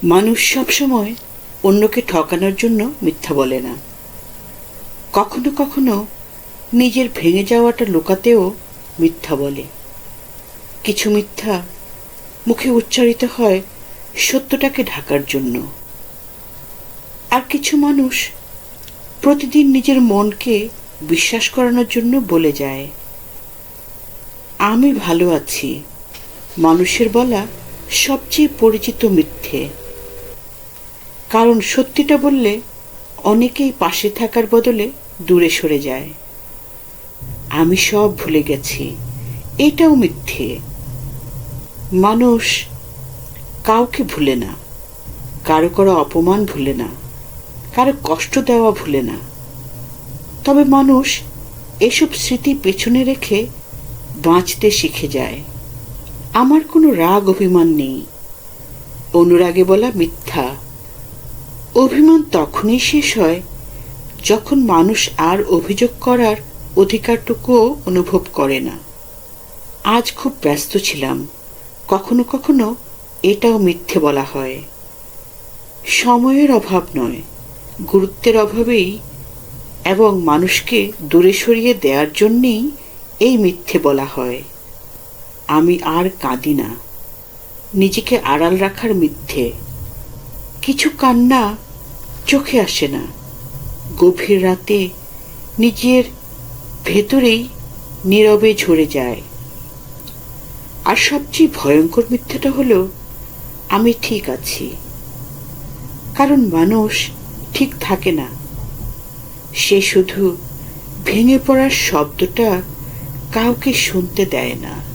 মানুষ সবসময় অন্যকে ঠকানোর জন্য মিথ্যা বলে না। কখনো কখনো নিজের ভেঙে যাওয়াটা লুকাতেও মিথ্যা বলে। কিছু মিথ্যা মুখে উচ্চারিত হয় সত্যটাকে ঢাকার জন্য। আর কিছু মানুষ প্রতিদিন নিজের মনকে বিশ্বাস করানোর জন্য বলে যায় আমি ভালো আছি। মানুষের বলা সবচেয়ে পরিচিত মিথ্যে। কারণ সত্যিটা বললে অনেকেই পাশে থাকার বদলে দূরে সরে যায়। আমি সব ভুলে গেছি, এটাও মিথ্যে। মানুষ কাউকে ভুলে না, কারো কারো অপমান ভুলে না, কারো কষ্ট দেওয়া ভুলে না। তবে মানুষ এসব স্মৃতি পেছনে রেখে বাঁচতে শিখে যায়। আমার কোনো রাগ অভিমান নেই। অনুরাগে বলা মিথ্যা। অভিমান তখনই শেষ হয় যখন মানুষ আর অভিযোগ করার অধিকারটুকুও অনুভব করে না। আজ খুব ব্যস্ত ছিলাম, কখনো কখনো এটাও মিথ্যে বলা হয়। সময়ের অভাব নয়, গুরুত্বের অভাবেই এবং মানুষকে দূরে সরিয়ে দেওয়ার জন্যেই এই মিথ্যে বলা হয়। আমি আর কাঁদি না, নিজেকে আড়াল রাখার মিথ্যে। কিছু কান্না চোখে আসে না, গভীর রাতে নিজের ভেতরেই নীরবে ঝরে যায়। আর সবচেয়ে ভয়ঙ্কর মিথ্যাটা হলো আমি ঠিক আছি। কারণ মানুষ ঠিক থাকে না, সে শুধু ভেঙে পড়ার শব্দটা কাউকে শুনতে দেয় না।